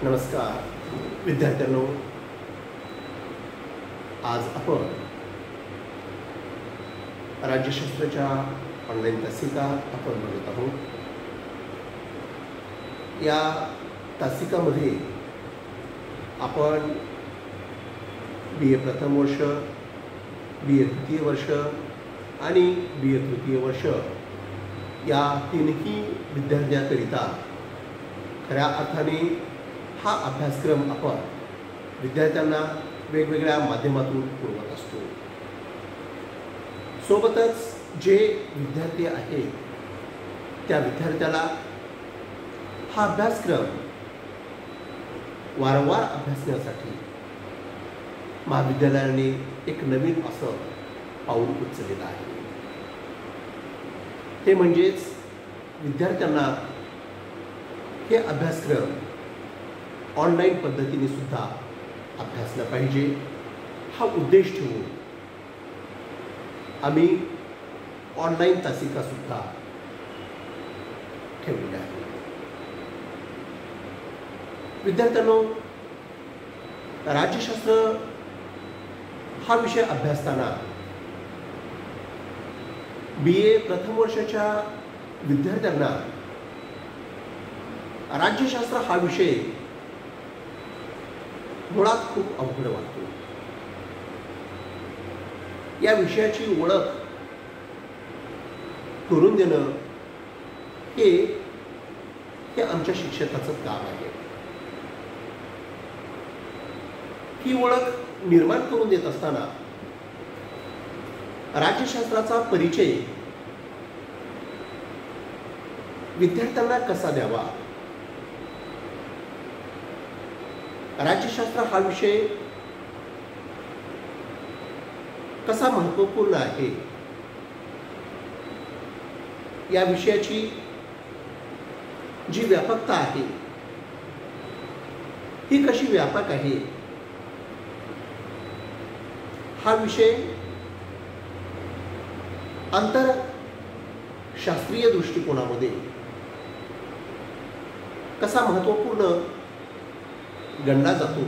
नमस्कार विद्यार्थ्यांनो, आज आपण राज्यशास्त्राच्या ऑनलाईन तासिका आपण बघत आहोत। या तासिकामध्ये आपण BA प्रथम वर्ष, BA द्वितीय वर्ष आणि BA तृतीय वर्ष या तीनही विद्यार्थ्यांकरिता खऱ्या अर्थाने हा अभ्यासक्रम आपण विद्यार्थ्यांना वेगवेगळ्या माध्यमातून पुरवत असतो। सोबतच जे विद्यार्थी आहेत त्या विद्यार्थ्याला हा अभ्यासक्रम वारंवार अभ्यासण्यासाठी महाविद्यालयाने एक नवीन असं पाऊल उचललेलं आहे। ते म्हणजेच विद्यार्थ्यांना हे अभ्यासक्रम ऑनलाईन पद्धतीने सुद्धा अभ्यासला पाहिजे हा उद्देश ठेवून आम्ही ऑनलाईन तासिका सुद्धा ठेवलेल्या आहेत। विद्यार्थ्यांनो, राज्यशास्त्र हा विषय अभ्यासताना BA प्रथम वर्षाच्या विद्यार्थ्यांना राज्यशास्त्र हा विषय मुळात खूप अवघड वाटतो। या विषयाची ओळख करून देणं हे आमच्या शिक्षकाचं काम आहे। ही ओळख निर्माण करून देत असताना राज्यशास्त्राचा परिचय विद्यार्थ्यांना कसा द्यावा, राज्यशास्त्र हा विषय कसा महत्त्वपूर्ण आहे, या विषयाची जी व्यापकता आहे ही कशी व्यापक आहे, हा विषय आंतरशास्त्रीय दृष्टिकोनामध्ये कसा महत्त्वपूर्ण गणला जातो,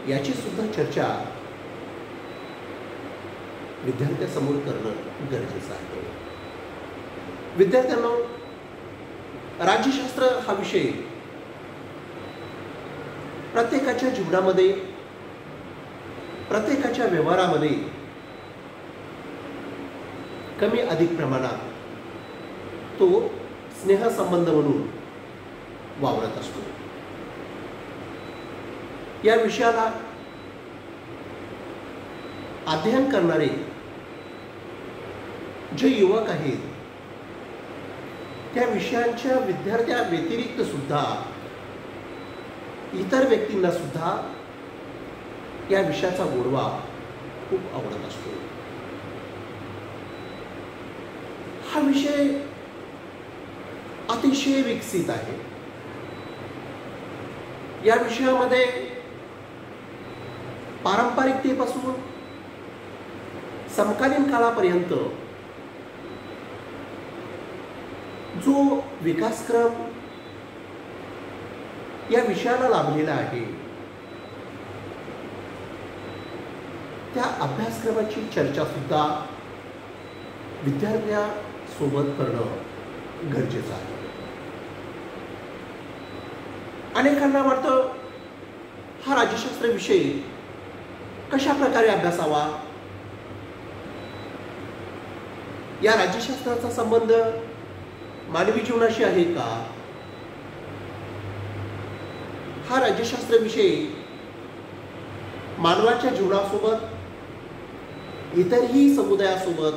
याची सुद्धा चर्चा विद्यार्थ्यांसमोर करणं गरजेचं आहे। विद्यार्थ्यांनो, राज्यशास्त्र हा विषय प्रत्येकाच्या जीवनामध्ये, प्रत्येकाच्या व्यवहारामध्ये कमी अधिक प्रमाणात तो स्नेहसंबंध म्हणून वावरत असतो। या विषयाला अध्ययन करणारे जे युवक आहेत त्या विषयांच्या विद्यार्थ्या व्यतिरिक्त सुद्धा इतर व्यक्तींना सुद्धा या विषयाचा गोडवा खूप आवडत असतो। हा विषय अतिशय विकसित आहे। या विषयामध्ये पारंपरिकतेपासून समकालीन काळापर्यंत जो विकासक्रम या विषयाला लाभलेला आहे त्या अभ्यासक्रमाची चर्चा सुद्धा विद्यार्थ्यांसोबत करणं गरजेचं आहे। अनेकांना वाटतं हा राज्यशास्त्र विषय कशा प्रकारे अभ्यासावा, या राज्यशास्त्राचा संबंध मानवी जीवनाशी आहे का, हा राज्यशास्त्र विषय मानवाच्या जीवनासोबत इतरही समुदायासोबत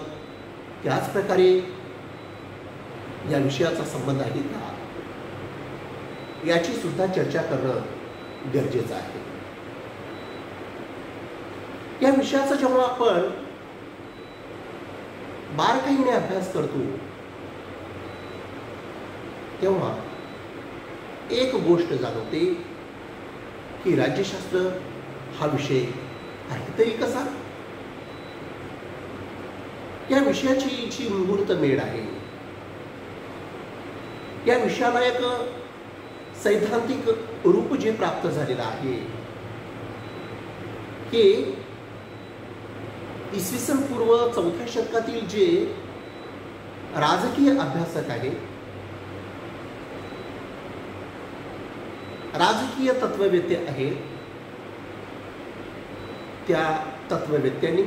त्याच प्रकारे या विषयाचा संबंध आहे का, याची सुद्धा चर्चा करणं गरजेचं आहे। या विषयाचा जेव्हा आपण बारकाईने अभ्यास करतो तेव्हा एक गोष्ट जाणवते की राज्यशास्त्र हा विषय आहे तरी कसा, या विषयाची जी मुहूर्त मेढ आहे, या विषयाला एक सैद्धांतिक रूप जे प्राप्त झालेलं आहे हे इसवी सन पूर्व 4थ्या शतकातील जे राजकीय अभ्यासक आहेत, राजकीय तत्ववेत्ते आहेत, त्या तत्ववेत्यांनी,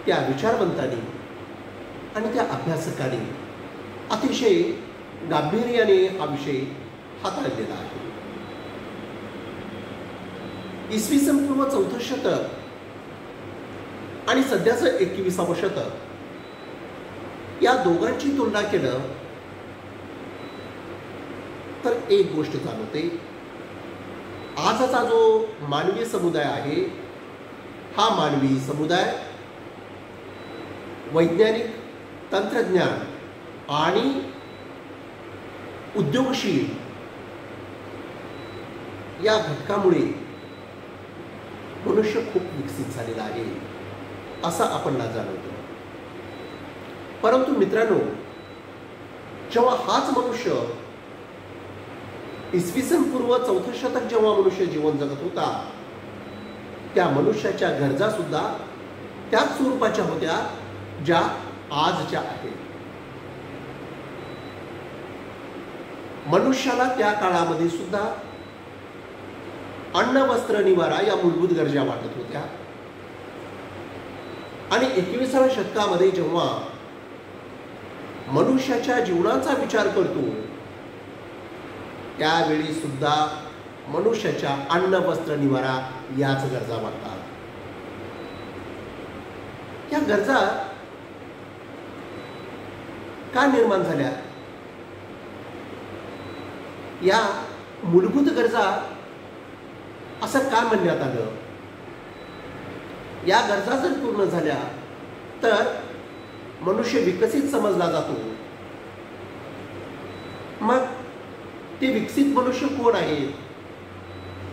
त्या विचारवंतांनी आणि त्या अभ्यासकांनी अतिशय गांभीर्याने हा विषय हाताळलेला आहे. इसवी सन पूर्व 4थं शतक आणि सध्याचं 21वं शतक या दोघांची तुलना केलं तर एक गोष्ट जाणवते. आजचा जो मानवी समुदाय आहे हा मानवी समुदाय वैज्ञानिक, तंत्रज्ञान आणि उद्योगशील या घटकामुळे मनुष्य खूप विकसित झालेला आहे असं आपण जाणवतो. परंतु मित्रांनो, जेव्हा हाच मनुष्य इसवी सन पूर्व 4थं शतक जेव्हा मनुष्य जीवन जगत होता, त्या मनुष्याच्या गरजा सुद्धा त्याच स्वरूपाच्या होत्या ज्या आजच्या आहेत. मनुष्याला त्या काळामध्ये सुद्धा अन्न, वस्त्र, निवारा या मूलभूत गरजा वाटत होत्या. आणि 21व्या शतकामध्ये जेव्हा मनुष्याच्या जीवनाचा विचार करतो त्यावेळी सुद्धा मनुष्याच्या अन्न, वस्त्र, निवारा याच गरजा वाटतात. या गरजा का निर्माण झाल्या? या मूलभूत गरजा असं का म्हणण्यात आलं? या गरजा जर पूर्ण झाल्या तर मनुष्य विकसित समजला जातो. मग ते विकसित मनुष्य कोण आहे?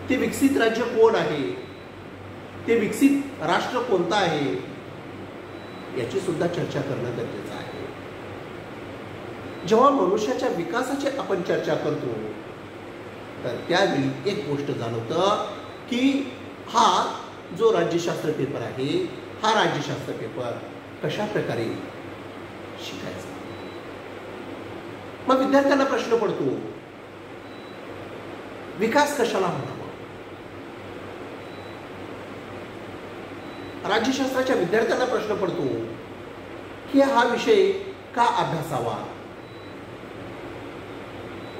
ते विकसित राज्य कोण आहे? ते विकसित राष्ट्र कोणता आहे? याची सुद्धा चर्चा करणं गरजेचं आहे. जेव्हा मनुष्याच्या विकासाची आपण चर्चा करतो तर त्यावेळी एक गोष्ट जाणवतं की हा जो राज्यशास्त्र पेपर आहे, हा राज्यशास्त्र पेपर कशा प्रकारे शिकायचा. मग विद्यार्थ्यांना प्रश्न पडतो, विकास कशाला म्हणावा? राज्यशास्त्राच्या विद्यार्थ्यांना प्रश्न पडतो की हा विषय का अभ्यासावा?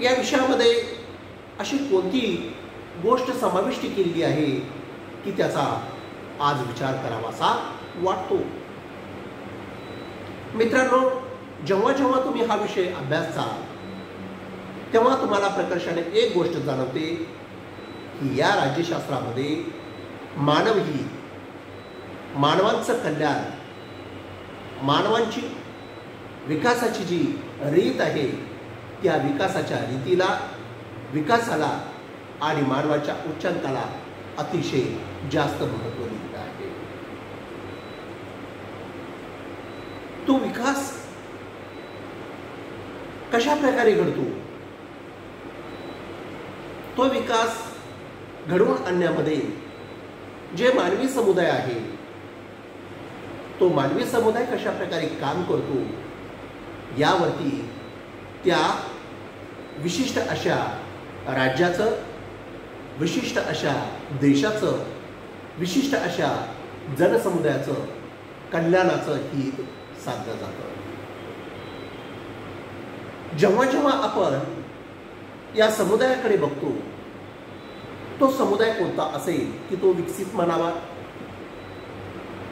या विषयामध्ये अशी कोणती गोष्ट समाविष्ट केलेली आहे की त्याचा आज विचार करावासा वाटतो? मित्रांनो, जेव्हा जेव्हा तुम्ही हा विषय अभ्यासाल तेव्हा तुम्हाला प्रकर्षाने एक गोष्ट जाणवते की या राज्यशास्त्रामध्ये मानवही, मानवांचं कल्याण, मानवांची विकासाची जी रीत आहे त्या विकासाच्या रीतीला, विकासाला आणि मानवाच्या उच्चांकाला अतिशय जास्त महत्त्व दिलेलं आहे. तो विकास कशा प्रकारे घडतो? तो विकास घडवून आणण्यामध्ये जे मानवी समुदाय आहे तो मानवी समुदाय कशा प्रकारे काम करतो यावरती त्या विशिष्ट अशा राज्याचं, विशिष्ट अशा देशाचं, विशिष्ट अशा जनसमुदायाचं कल्याणाचं हित साधलं जातं. जेव्हा जेव्हा आपण या समुदायाकडे बघतो तो समुदाय कोणता असेल की तो विकसित म्हणावा,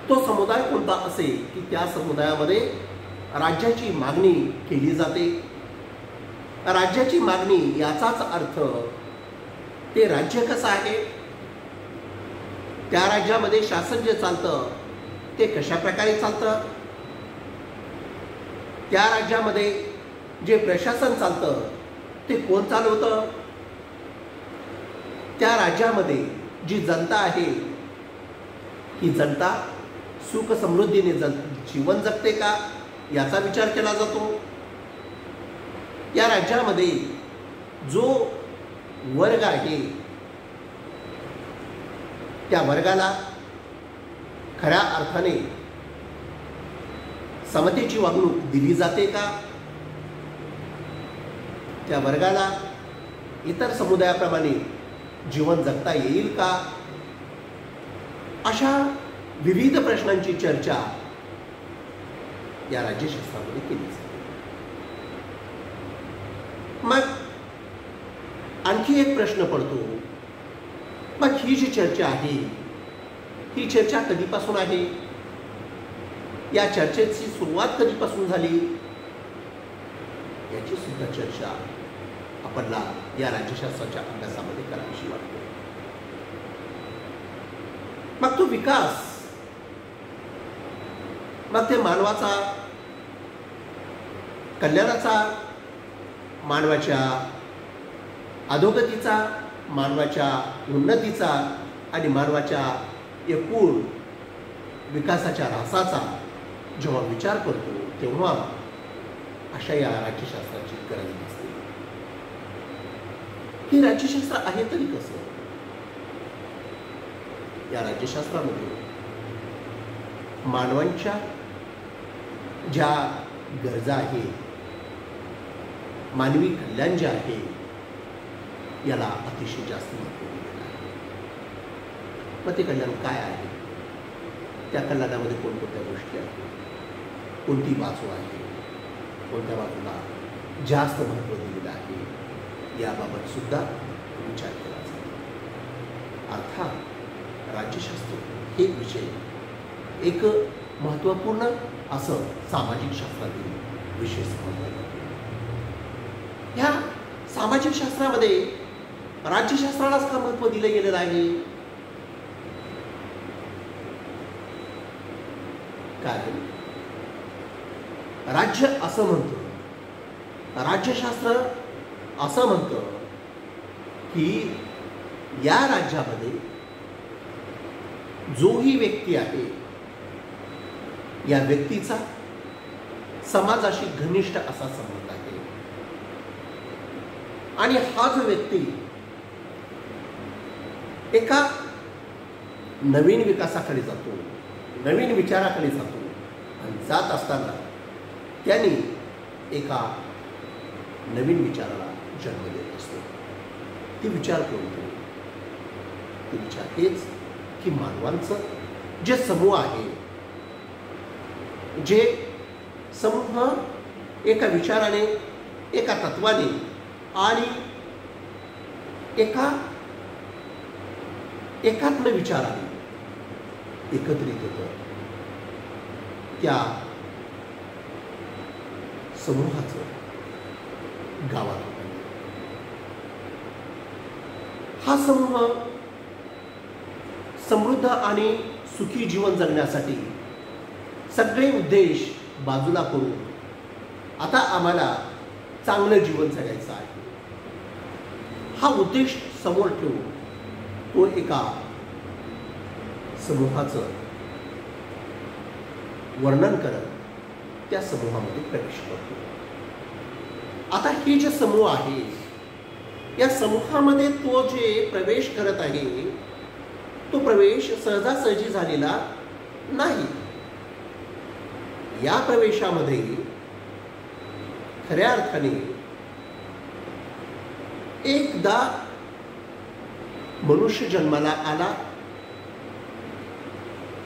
तो समुदाय कोणता असेल की त्या समुदायामध्ये राज्याची मागणी केली जाते. राज्याची मागणी याचाच अर्थ ते राज्य कसं आहे, त्या राज्यामध्ये शासन जे चालतं ते कशा प्रकारे चालतं, त्या राज्यामध्ये जे प्रशासन चालतं ते कोण चालवतं, त्या राज्यामध्ये जी जनता आहे ही जनता सुख समृद्धीने जीवन जगते का याचा विचार केला जातो. या राज्यामध्ये जो वर्ग आहे त्या वर्गाला खऱ्या अर्थाने समतेची वागणूक दिली जाते का? त्या वर्गाला इतर समुदायाप्रमाणे जीवन जगता येईल का? अशा विविध प्रश्नांची चर्चा या राज्यशास्त्रामध्ये केली जाते. मग आणखी एक प्रश्न पडतो, मग ही जी चर्चा आहे ही चर्चा कधीपासून आहे? या चर्चेची सुरुवात कधीपासून झाली? याची सुद्धा चर्चा आपल्याला या राज्यशास्त्राच्या अभ्यासामध्ये करावीशी वाटते. मग तो विकास, मग ते मानवाचा कल्याणाचा, मानवाच्या अधोगतीचा, मानवाच्या उन्नतीचा आणि मानवाच्या एकूण विकासाच्या ऱ्हासाचा जेव्हा विचार करतो तेव्हा अशा या राज्यशास्त्राची गरज नसते. हे राज्यशास्त्र आहे तरी कसं? या राज्यशास्त्रामध्ये मानवांच्या ज्या गरजा आहेत, मानवी कल्याण जे आहे याला अतिशय जास्त महत्त्व दिलेलं आहे. मग ते कल्याण काय आहे? त्या कल्याणामध्ये कोणकोणत्या गोष्टी आहेत, कोणती बाजू आहे, कोणत्या बाजूला जास्त महत्त्व दिलेलं आहे याबाबत सुद्धा विचार केला जातो. अर्थात राज्यशास्त्र हे विषय एक महत्त्वपूर्ण असं सामाजिक शास्त्रातील विषय समजला जातो. ह्या सामाजिक शास्त्रामध्ये राज्यशास्त्रालाच का महत्त्व दिलं गेलेलं आहे? काय राज्य असं म्हणतं, राज्यशास्त्र असं म्हणतं की या राज्यामध्ये जोही व्यक्ती आहे या व्यक्तीचा समाजाशी घनिष्ठ असा संबंध आहे आणि हा जो व्यक्ती एका नवीन विकासाकडे जातो, नवीन विचाराकडे जातो आणि जात असताना त्यांनी एका नवीन विचाराला जन्म देत असतो. ते विचार कोणते? ते विचार हेच की मानवांचं जे समूह आहे, जे समूह एका विचाराने, एका तत्वाने आणि एका एकात्म विचाराने एकत्रित होतं, त्या समूहाचं गावात होतं. हा समूह समृद्ध आणि सुखी जीवन जगण्यासाठी सगळे उद्देश बाजूला करून आता आम्हाला चांगलं जीवन जगायचं आहे हा उद्देश समोर ठेवून तो एका समूहाचं वर्णन करत त्या समूहामध्ये प्रवेश करतो. आता हे जे समूह आहे या समूहामध्ये तो जे प्रवेश करत आहे तो प्रवेश सहजासहजी झालेला नाही. या प्रवेशामध्ये खऱ्या अर्थाने एकदा मनुष्य जन्माला आला,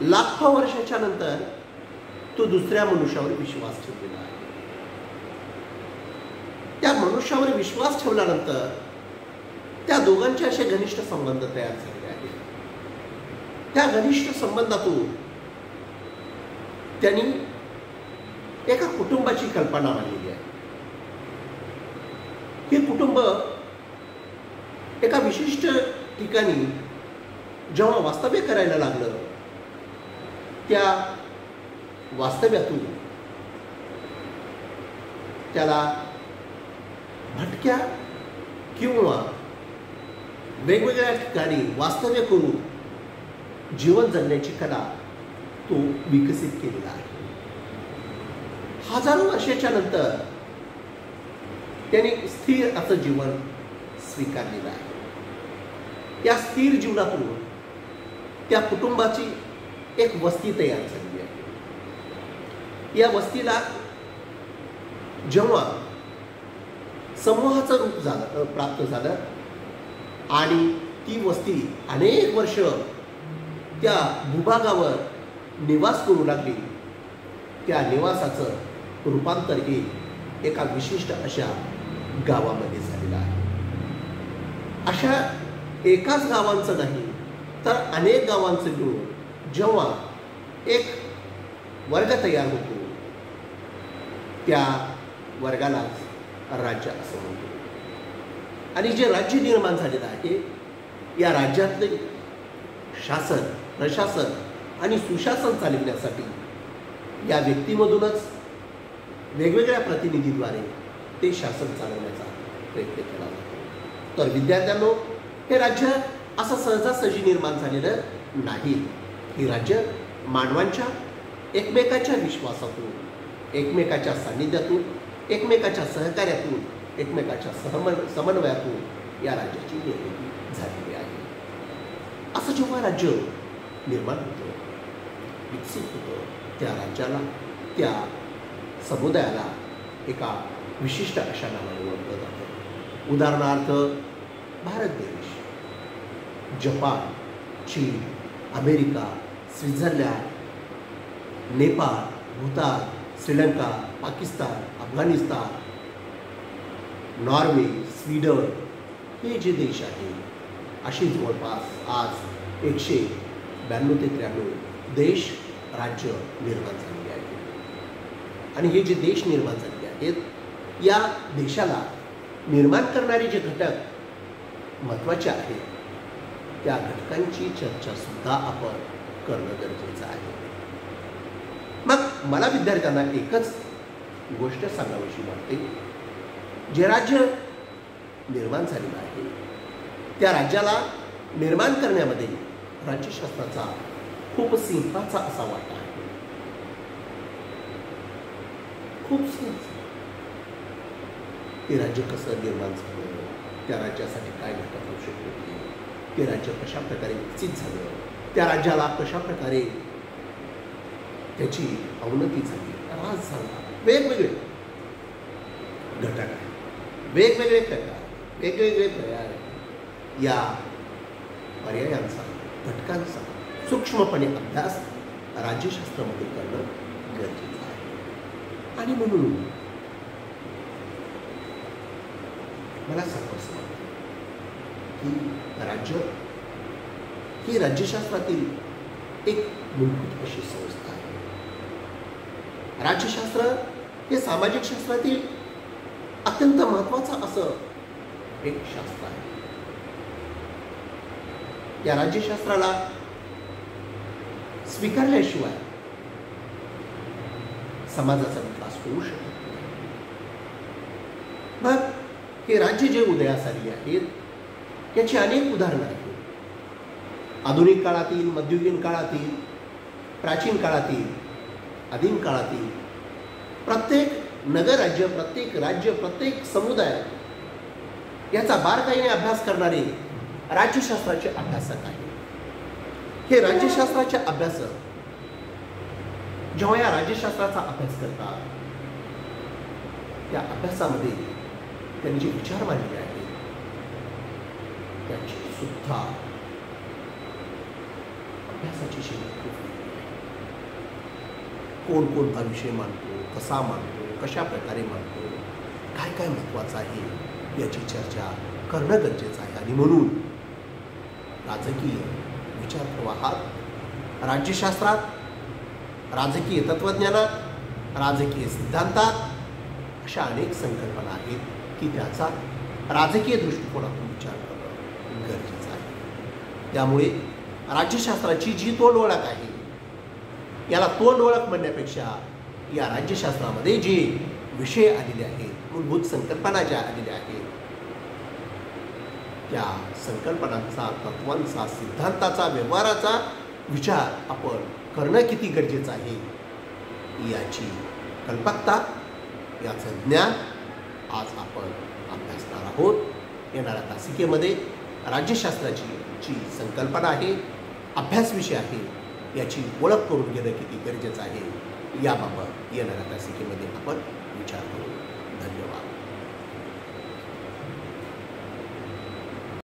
लाखो वर्षाच्या नंतर तो दुसऱ्या मनुष्यावर विश्वास ठेवलेला आहे. त्या मनुष्यावर विश्वास ठेवल्यानंतर त्या दोघांचे असे घनिष्ठ संबंध तयार झाले आहेत. त्या घनिष्ठ संबंधातून त्यांनी एका कुटुंबाची कल्पना मांडलेली आहे. हे कुटुंब एका विशिष्ट ठिकाणी जेव्हा वास्तव्य करायला लागलं त्या वास्तव्यातून त्याला भटक्या किंवा वेगवेगळ्या ठिकाणी वास्तव्य करून जीवन जगण्याची कला तो विकसित केलेला आहे. हजारो वर्षाच्या नंतर त्याने स्थिर असं जीवन स्वीकारलेलं आहे. या स्थिर जीवनातून त्या कुटुंबाची एक वस्ती तयार झालेली आहे. या वस्तीला जेव्हा समूहाचं रूप झालं प्राप्त झालं आणि ती वस्ती अनेक वर्ष त्या भूभागावर निवास करू लागली, त्या निवासाचं रूपांतर हे एका विशिष्ट अशा गावामध्ये झालेलं आहे. अशा एकाच गावांचं नाही तर अनेक गावांचं मिळून जेव्हा एक वर्ग तयार होतो, त्या वर्गालाच राज्य असं म्हणतो. आणि जे राज्य निर्माण झालेलं आहे, या राज्यातले शासन, प्रशासन आणि सुशासन चालविण्यासाठी या व्यक्तीमधूनच वेगवेगळ्या प्रतिनिधीद्वारे ते शासन चालवण्याचा प्रयत्न केला जातो. तर विद्यार्थ्यांनो, हे राज्य असं सहजासहजी निर्माण झालेलं नाही. हे राज्य मानवांच्या एकमेकाच्या विश्वासातून, एकमेकाच्या सान्निध्यातून, एकमेकाच्या सहकार्यातून, एकमेकाच्या समन्वयातून या राज्याची निर्मिती झालेली आहे. असं जेव्हा राज्य निर्माण होतं, विकसित होतं, त्या राज्याला, त्या समुदायाला एका विशिष्ट अशा नावाने ओळखलं जातं. उदाहरणार्थ भारत देश, जपान, चीन, America, Switzerland, Nepal, Bhutan, Sri Lanka, Pakistan, Afghanistan, Norway, Sweden, हे जे देश आहेत, अशी जवळपास आज 192 ते 93 देश, राज्य निर्माण झालेले आहेत. आणि हे जे देश निर्माण झालेले आहेत, या देशाला निर्माण करणारे जे घटक महत्त्वाचे आहेत, त्या घटकांची चर्चा सुद्धा आपण करणं गरजेचं आहे. मग मला विद्यार्थ्यांना एकच गोष्ट सांगावीशी वाटते. जे राज्य निर्माण झालेलं आहे, त्या राज्याला निर्माण करण्यामध्ये राज्यशास्त्राचा खूप सिंहाचा असा वाटा आहे. खूप सिंहाचा. ते राज्य कसं निर्माण झालं, त्या राज्यासाठी काय घटक आवश्यक होते, ते राज्य कशा प्रकारे विकसित झालं, त्या राज्याला कशा प्रकारे त्याची अवनती झाली, ऱ्हास झाला, वेगवेगळे घटक आहेत, वेगवेगळे प्रकार, वेगवेगळे पर्याय. या पर्यायांचा, घटकांचा सूक्ष्मपणे अभ्यास राज्यशास्त्रामध्ये करणं गरजेचं आहे. आणि म्हणून मला सांगावंसं वाटतं की राज्य ही राज्यशास्त्रातील एक मूलभूत अशी संस्था आहे. राज्यशास्त्र हे सामाजिक शास्त्रातील अत्यंत महत्त्वाचं असं एक शास्त्र आहे. या राज्यशास्त्राला स्वीकारल्याशिवाय समाजाचा विकास होऊ शकत नाही. मग हे राज्य जे उदयास आले आहेत, याची अनेक उदाहरणं आहेत. आधुनिक काळातील, मध्ययुगीन काळातील, प्राचीन काळातील, आदिम काळातील प्रत्येक नगरराज्य, प्रत्येक राज्य, प्रत्येक समुदाय याचा बारकाईने अभ्यास करणारे राज्यशास्त्राचे अभ्यासक आहेत. हे राज्यशास्त्राचे अभ्यासक जेव्हा या राज्यशास्त्राचा अभ्यास करतात, त्या अभ्यासामध्ये त्यांनी जे विचार मांडले आहेत, त्याची सुद्धा अभ्यासाची शैली खूप कोण कोणता विषय मांडतो, कसा मांडतो, कशा प्रकारे मांडतो, काय काय महत्त्वाचं आहे, याची चर्चा करणं गरजेचं आहे. आणि म्हणून राजकीय विचार प्रवाहात, राज्यशास्त्रात, राजकीय तत्त्वज्ञानात, राजकीय सिद्धांतात अशा अनेक संकल्पना आहेत की त्याचा राजकीय दृष्टिकोनातून विचार करणं गरजेचं आहे. त्यामुळे राज्यशास्त्राची जी तोंड ओळख आहे, याला तोंड ओळख म्हणण्यापेक्षा या राज्यशास्त्रामध्ये जे विषय आलेले आहेत, मूलभूत संकल्पना ज्या आलेल्या आहेत, त्या संकल्पनांचा, तत्वांचा, सिद्धांताचा, व्यवहाराचा विचार आपण करणं किती गरजेचं आहे, याची कल्पकता, याचं ज्ञान आज आपण अभ्यासणार आहोत. येणाऱ्या तासिकेमध्ये राज्यशास्त्राची जी संकल्पना आहे, अभ्यास विषय आहे, याची ओळख करून घेणं किती गरजेचं आहे याबाबत येणाऱ्या तासिकेमध्ये आपण विचार करू.